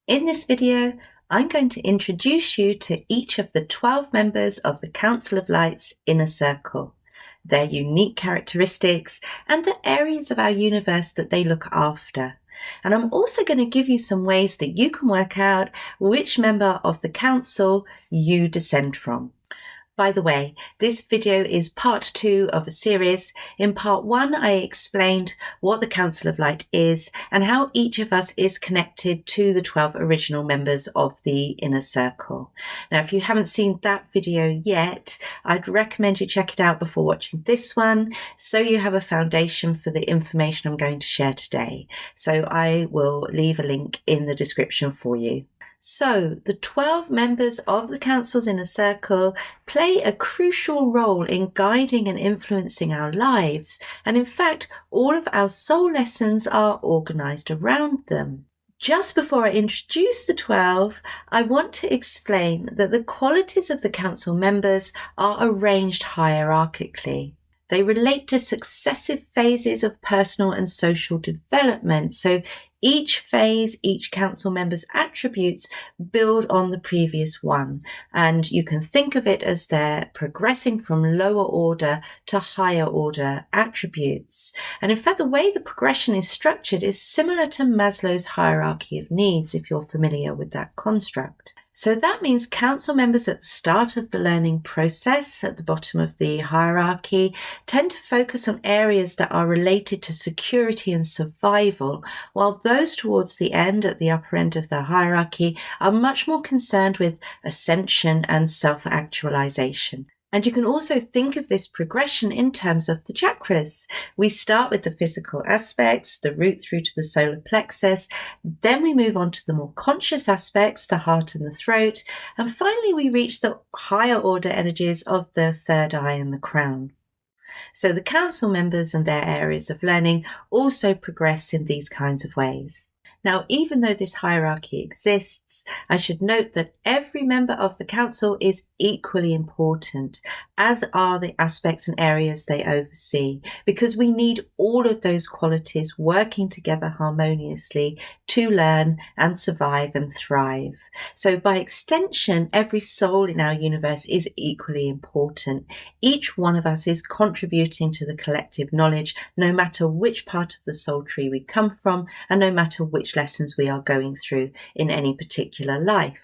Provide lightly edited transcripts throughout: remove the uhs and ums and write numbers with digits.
In this video, I'm going to introduce you to each of the 12 members of the Council of Light's inner circle, their unique characteristics, and the areas of our universe that they look after. And I'm also going to give you some ways that you can work out which member of the council you descend from. By the way, this video is part 2 of a series. In part 1, I explained what the Council of Light is and how each of us is connected to the 12 original members of the inner circle. Now, if you haven't seen that video yet, I'd recommend you check it out before watching this one, so you have a foundation for the information I'm going to share today. So I will leave a link in the description for you. So, the 12 members of the Council's inner circle play a crucial role in guiding and influencing our lives, and in fact, all of our soul lessons are organised around them. Just before I introduce the 12, I want to explain that the qualities of the Council members are arranged hierarchically. They relate to successive phases of personal and social development. So each phase, each council member's attributes build on the previous one. And you can think of it as they're progressing from lower order to higher order attributes. And in fact, the way the progression is structured is similar to Maslow's hierarchy of needs, if you're familiar with that construct. So that means council members at the start of the learning process, at the bottom of the hierarchy, tend to focus on areas that are related to security and survival, while those towards the end, at the upper end of the hierarchy, are much more concerned with ascension and self-actualization. And you can also think of this progression in terms of the chakras. We start with the physical aspects, the root through to the solar plexus. Then we move on to the more conscious aspects, the heart and the throat. And finally, we reach the higher order energies of the third eye and the crown. So the council members and their areas of learning also progress in these kinds of ways. Now, even though this hierarchy exists, I should note that every member of the council is equally important, as are the aspects and areas they oversee, because we need all of those qualities working together harmoniously to learn and survive and thrive. So by extension, every soul in our universe is equally important. Each one of us is contributing to the collective knowledge, no matter which part of the soul tree we come from, and no matter which lessons we are going through in any particular life.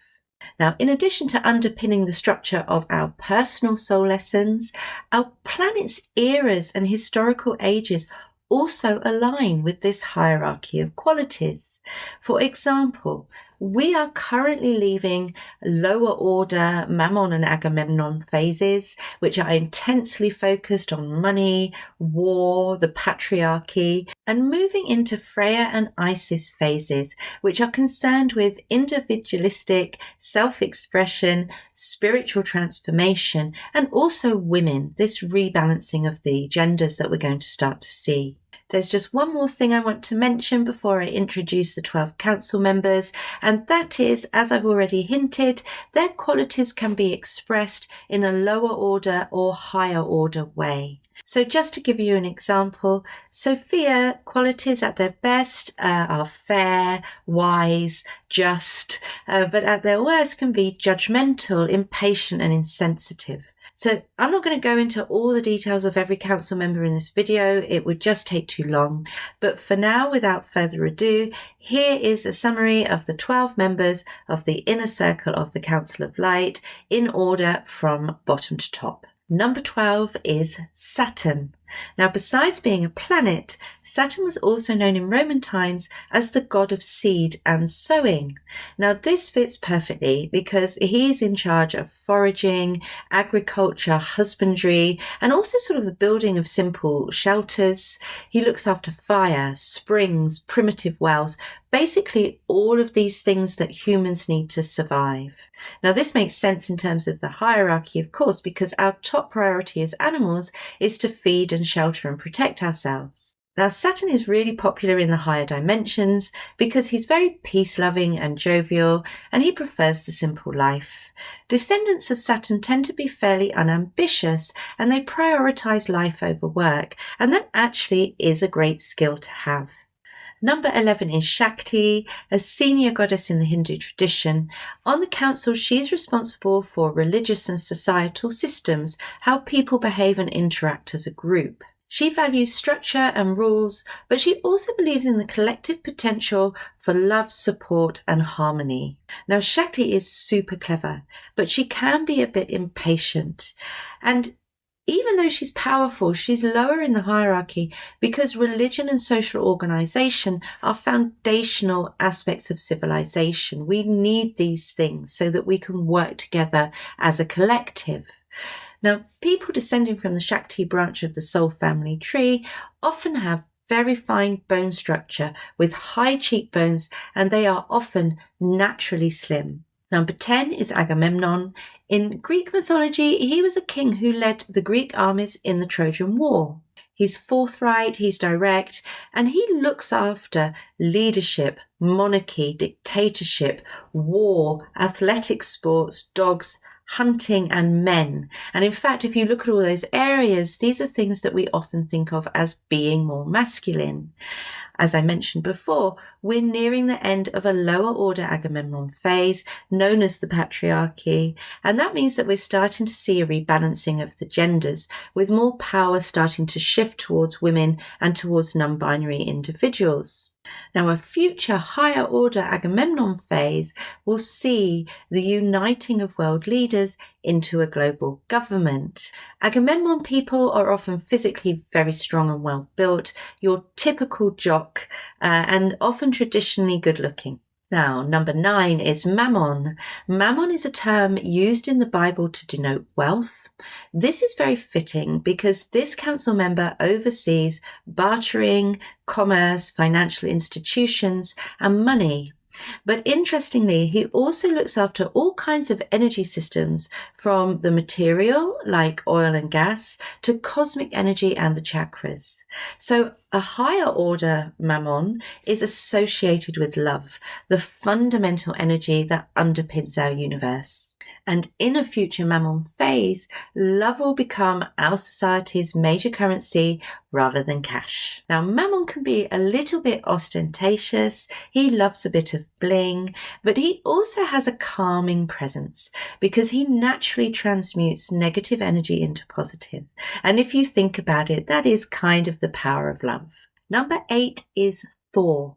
Now, in addition to underpinning the structure of our personal soul lessons, our planet's eras and historical ages also align with this hierarchy of qualities. For example, we are currently leaving lower order Mammon and Agamemnon phases, which are intensely focused on money, war, the patriarchy, and moving into Freya and Isis phases, which are concerned with individualistic self-expression, spiritual transformation, and also women, this rebalancing of the genders that we're going to start to see. There's just one more thing I want to mention before I introduce the 12 council members, and that is, as I've already hinted, their qualities can be expressed in a lower order or higher order way. So just to give you an example, Sophia qualities at their best are fair, wise, just, but at their worst can be judgmental, impatient and insensitive. So I'm not going to go into all the details of every council member in this video, it would just take too long. But for now, without further ado, here is a summary of the 12 members of the inner circle of the Council of Light in order from bottom to top. Number 12 is Saturn. Now, besides being a planet, Saturn was also known in Roman times as the god of seed and sowing. Now, this fits perfectly because he's in charge of foraging, agriculture, husbandry, and also sort of the building of simple shelters. He looks after fire, springs, primitive wells, basically all of these things that humans need to survive. Now, this makes sense in terms of the hierarchy, of course, because our top priority as animals is to feed and shelter and protect ourselves. Now, Saturn is really popular in the higher dimensions because he's very peace-loving and jovial, and he prefers the simple life. Descendants of Saturn tend to be fairly unambitious, and they prioritize life over work, and that actually is a great skill to have. Number 11 is Shakti, a senior goddess in the Hindu tradition. On the council, she's responsible for religious and societal systems, how people behave and interact as a group. She values structure and rules, but she also believes in the collective potential for love, support, and harmony. Now, Shakti is super clever, but she can be a bit impatient. And even though she's powerful, she's lower in the hierarchy because religion and social organization are foundational aspects of civilization. We need these things so that we can work together as a collective. Now, people descending from the Shakti branch of the soul family tree often have very fine bone structure with high cheekbones, and they are often naturally slim. Number 10 is Agamemnon. In Greek mythology, he was a king who led the Greek armies in the Trojan War. He's forthright, he's direct, and he looks after leadership, monarchy, dictatorship, war, athletic sports, dogs, hunting, and men. And in fact, if you look at all those areas, these are things that we often think of as being more masculine. As I mentioned before, we're nearing the end of a lower order Agamemnon phase known as the patriarchy, and that means that we're starting to see a rebalancing of the genders, with more power starting to shift towards women and towards non-binary individuals. Now, a future higher order Agamemnon phase will see the uniting of world leaders into a global government. Agamemnon people are often physically very strong and well built, your typical jock, and often traditionally good looking. Now, number 9 is Mammon. Mammon is a term used in the Bible to denote wealth. This is very fitting because this council member oversees bartering, commerce, financial institutions, and money. But interestingly, he also looks after all kinds of energy systems, from the material, like oil and gas, to cosmic energy and the chakras. So a higher order Mammon is associated with love, the fundamental energy that underpins our universe. And in a future Mammon phase, love will become our society's major currency rather than cash. Now, Mammon can be a little bit ostentatious. He loves a bit of bling, but he also has a calming presence because he naturally transmutes negative energy into positive. And if you think about it, that is kind of the power of love. Number 8 is Thor.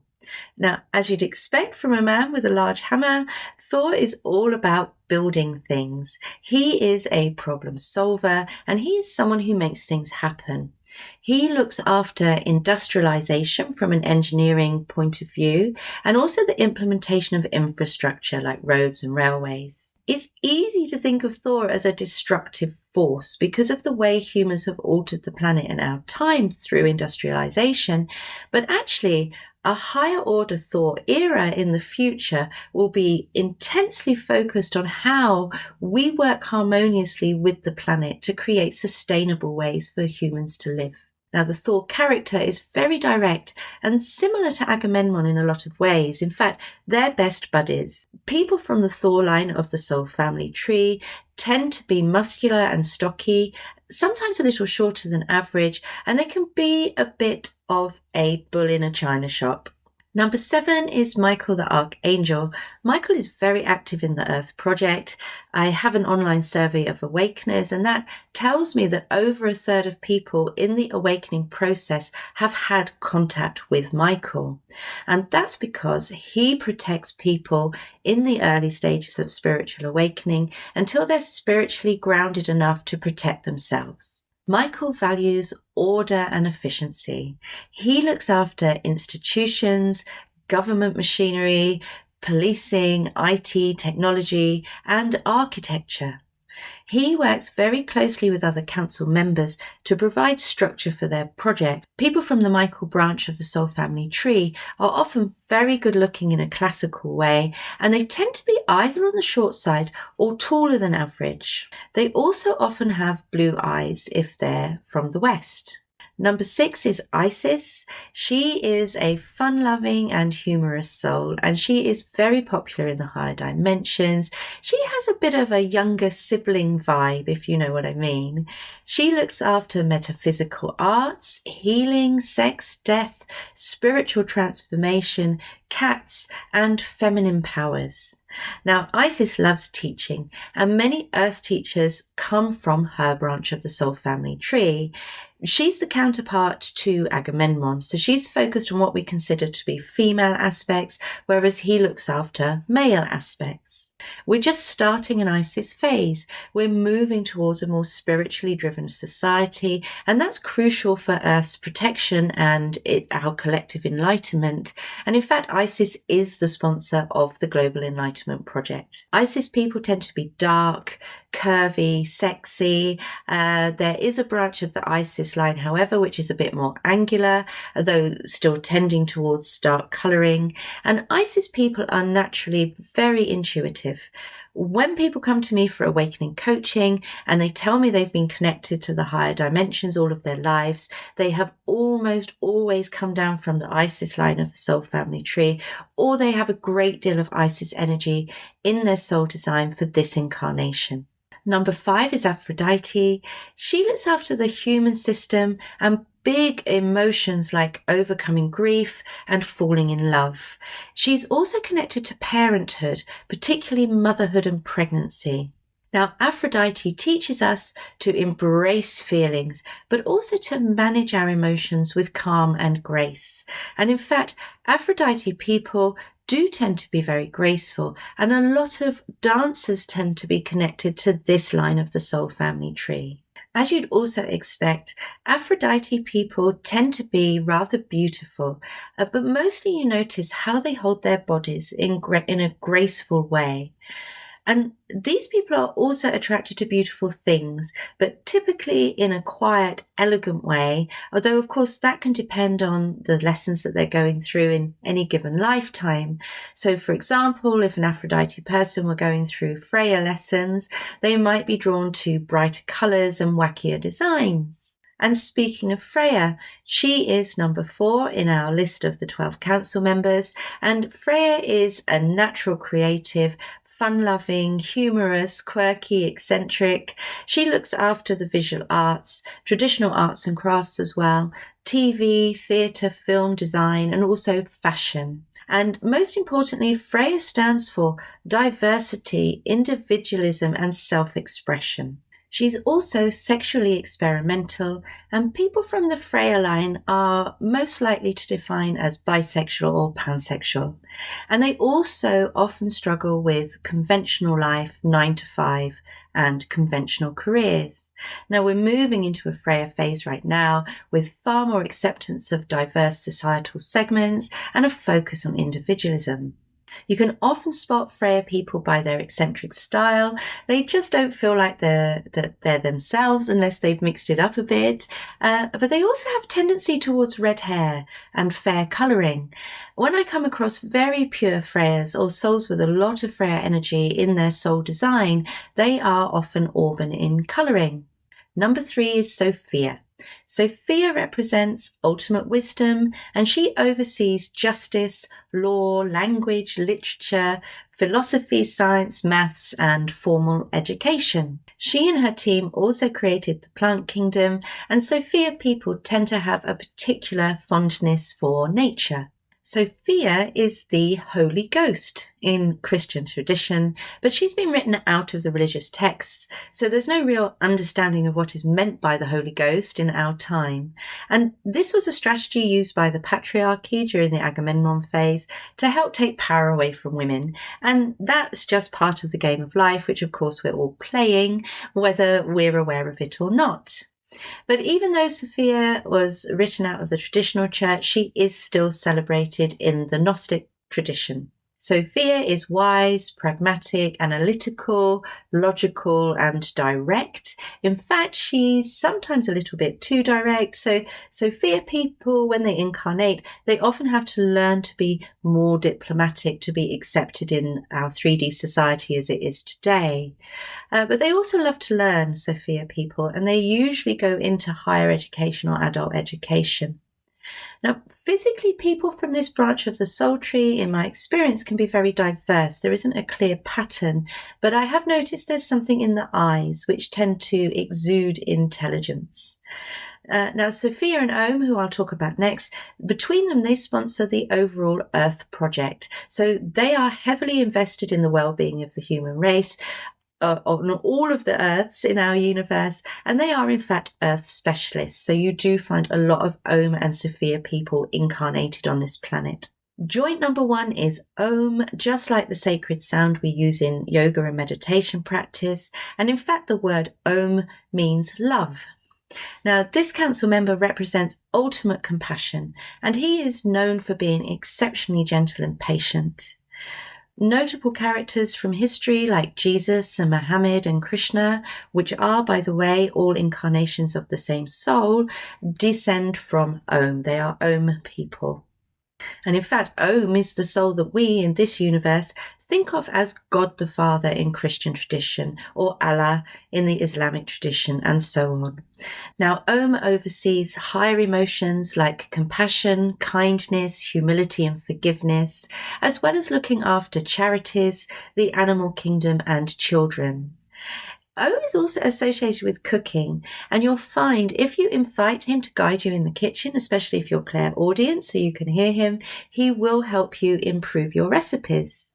Now, as you'd expect from a man with a large hammer, Thor is all about building things. He is a problem solver, and he is someone who makes things happen. He looks after industrialization from an engineering point of view, and also the implementation of infrastructure like roads and railways. It's easy to think of Thor as a destructive force because of the way humans have altered the planet in our time through industrialization, but actually a higher order Thor era in the future will be intensely focused on how we work harmoniously with the planet to create sustainable ways for humans to live. Now, the Thor character is very direct and similar to Agamemnon in a lot of ways. In fact, they're best buddies. People from the Thor line of the soul family tree tend to be muscular and stocky, sometimes a little shorter than average, and they can be a bit of a bull in a china shop. Number 7 is Michael the Archangel. Michael is very active in the Earth Project. I have an online survey of awakeners, and that tells me that over a third of people in the awakening process have had contact with Michael. And that's because he protects people in the early stages of spiritual awakening until they're spiritually grounded enough to protect themselves. Michael values order and efficiency. He looks after institutions, government machinery, policing, IT, technology, and architecture. He works very closely with other council members to provide structure for their project. People from the Michael branch of the soul family tree are often very good looking in a classical way, and they tend to be either on the short side or taller than average. They also often have blue eyes if they're from the West. Number 6 is Isis. She is a fun-loving and humorous soul, and she is very popular in the higher dimensions. She has a bit of a younger sibling vibe, if you know what I mean. She looks after metaphysical arts, healing, sex, death, spiritual transformation, cats, and feminine powers. Now, Isis loves teaching, and many Earth teachers come from her branch of the soul family tree. She's the counterpart to Agamemnon, so she's focused on what we consider to be female aspects, whereas he looks after male aspects. We're just starting an Isis phase. We're moving towards a more spiritually driven society, and that's crucial for Earth's protection and our collective enlightenment. And in fact, Isis is the sponsor of the Global Enlightenment Project. Isis people tend to be dark, curvy, sexy. There is a branch of the Isis line, however, which is a bit more angular, though still tending towards dark colouring. And Isis people are naturally very intuitive. When people come to me for awakening coaching and they tell me they've been connected to the higher dimensions all of their lives, they have almost always come down from the Isis line of the soul family tree, or they have a great deal of Isis energy in their soul design for this incarnation. Number 5 is Aphrodite. She looks after the human system and big emotions like overcoming grief and falling in love. She's also connected to parenthood, particularly motherhood and pregnancy. Now, Aphrodite teaches us to embrace feelings, but also to manage our emotions with calm and grace. And in fact, Aphrodite people do tend to be very graceful, and a lot of dancers tend to be connected to this line of the soul family tree. As you'd also expect, Aphrodite people tend to be rather beautiful, but mostly you notice how they hold their bodies in a graceful way. And these people are also attracted to beautiful things, but typically in a quiet, elegant way, although of course that can depend on the lessons that they're going through in any given lifetime. So for example, if an Aphrodite person were going through Freya lessons, they might be drawn to brighter colours and wackier designs. And speaking of Freya, she is number 4 in our list of the 12 council members, and Freya is a natural creative, fun-loving, humorous, quirky, eccentric. She looks after the visual arts, traditional arts and crafts as well, TV, theatre, film design, and also fashion. And most importantly, Freya stands for diversity, individualism, and self-expression. She's also sexually experimental, and people from the Freya line are most likely to define as bisexual or pansexual. And they also often struggle with conventional life, 9 to 5, and conventional careers. Now we're moving into a Freya phase right now with far more acceptance of diverse societal segments and a focus on individualism. You can often spot Freya people by their eccentric style. They just don't feel like they're themselves unless they've mixed it up a bit. But they also have a tendency towards red hair and fair colouring. When I come across very pure Freyas or souls with a lot of Freya energy in their soul design, they are often auburn in colouring. Number 3 is Sophia. Sophia represents ultimate wisdom, and she oversees justice, law, language, literature, philosophy, science, maths, and formal education. She and her team also created the plant kingdom, and Sophia people tend to have a particular fondness for nature. Sophia is the Holy Ghost in Christian tradition, but she's been written out of the religious texts, so there's no real understanding of what is meant by the Holy Ghost in our time. And this was a strategy used by the patriarchy during the Agamemnon phase to help take power away from women, and that's just part of the game of life, which of course we're all playing, whether we're aware of it or not. But even though Sophia was written out of the traditional church, she is still celebrated in the Gnostic tradition. Sophia is wise, pragmatic, analytical, logical, and direct. In fact, she's sometimes a little bit too direct. So Sophia people, when they incarnate, they often have to learn to be more diplomatic to be accepted in our 3D society as it is today. But they also love to learn, Sophia people, and they usually go into higher education or adult education. Now, physically, people from this branch of the soul tree, in my experience, can be very diverse. There isn't a clear pattern, but I have noticed there's something in the eyes which tend to exude intelligence. Now, Sophia and Om, who I'll talk about next, between them, they sponsor the overall Earth project. So they are heavily invested in the well-being of the human race, on all of the Earths in our universe, and they are in fact Earth specialists. So you do find a lot of Om and Sophia people incarnated on this planet. Joint number 1 is Om, just like the sacred sound we use in yoga and meditation practice. And in fact, the word Om means love. Now, this council member represents ultimate compassion, and he is known for being exceptionally gentle and patient. Notable characters from history like Jesus and Muhammad and Krishna, which are, by the way, all incarnations of the same soul, descend from Om. They are Om people. And in fact, Om is the soul that we in this universe think of as God the Father in Christian tradition, or Allah in the Islamic tradition, and so on. Now, Om oversees higher emotions like compassion, kindness, humility, and forgiveness, as well as looking after charities, the animal kingdom, and children. Om is also associated with cooking, and you'll find if you invite him to guide you in the kitchen, especially if you're clairaudient so you can hear him, he will help you improve your recipes.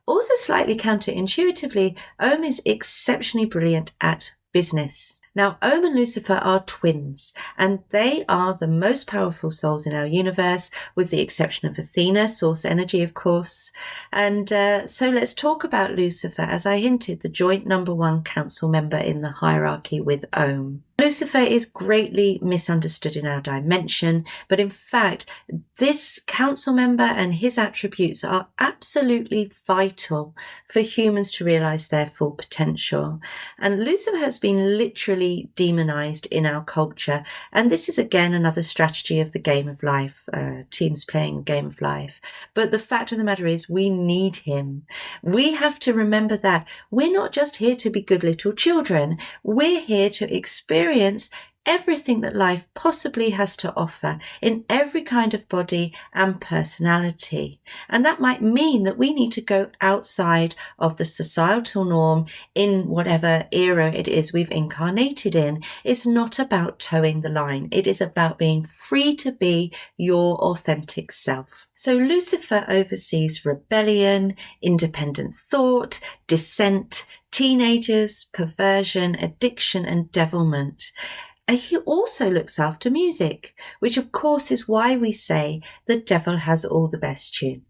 Also, slightly counterintuitively, Om is exceptionally brilliant at business. Now, Om and Lucifer are twins, and they are the most powerful souls in our universe, with the exception of Athena, source energy, of course. And so let's talk about Lucifer, as I hinted, the joint number 1 council member in the hierarchy with Om. Lucifer is greatly misunderstood in our dimension, but in fact, this council member and his attributes are absolutely vital for humans to realize their full potential. And Lucifer has been literally demonized in our culture, and this is again another strategy of the game of life, teams playing game of life. But the fact of the matter is, we need him. We have to remember that we're not just here to be good little children, we're here to experience everything that life possibly has to offer in every kind of body and personality. And that might mean that we need to go outside of the societal norm in whatever era it is we've incarnated in. It's not about towing the line. It is about being free to be your authentic self. So Lucifer oversees rebellion, independent thought, dissent, teenagers, perversion, addiction, and devilment. And he also looks after music, which of course is why we say the devil has all the best tunes.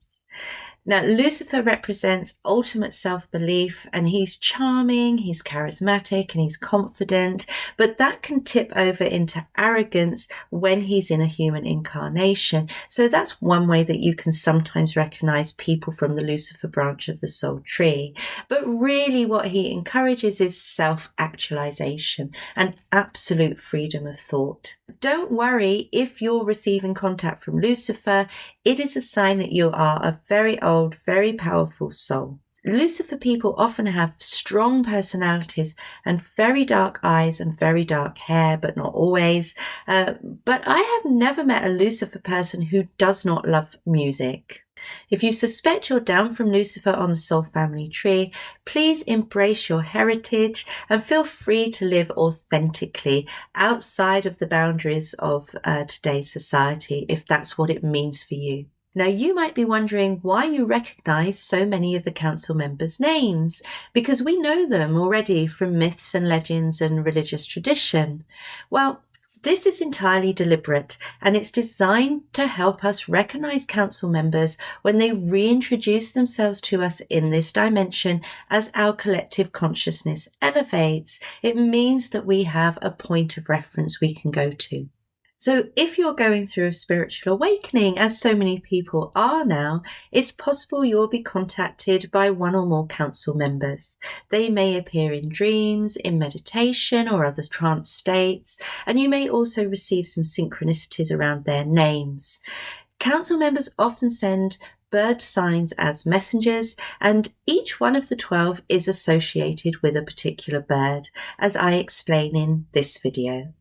Now, Lucifer represents ultimate self-belief, and he's charming, he's charismatic, and he's confident, but that can tip over into arrogance when he's in a human incarnation. So that's one way that you can sometimes recognize people from the Lucifer branch of the soul tree. But really what he encourages is self-actualization and absolute freedom of thought. Don't worry if you're receiving contact from Lucifer. It is a sign that you are a very old, very powerful soul. Lucifer people often have strong personalities and very dark eyes and very dark hair, but not always. But I have never met a Lucifer person who does not love music. If you suspect you're down from Lucifer on the soul family tree, please embrace your heritage and feel free to live authentically outside of the boundaries of today's society, if that's what it means for you. Now, you might be wondering why you recognize so many of the council members' names, because we know them already from myths and legends and religious tradition. Well, this is entirely deliberate, and it's designed to help us recognize council members when they reintroduce themselves to us in this dimension as our collective consciousness elevates. It means that we have a point of reference we can go to. So if you're going through a spiritual awakening, as so many people are now, it's possible you'll be contacted by one or more council members. They may appear in dreams, in meditation or other trance states, and you may also receive some synchronicities around their names. Council members often send bird signs as messengers, and each one of the 12 is associated with a particular bird, as I explain in this video.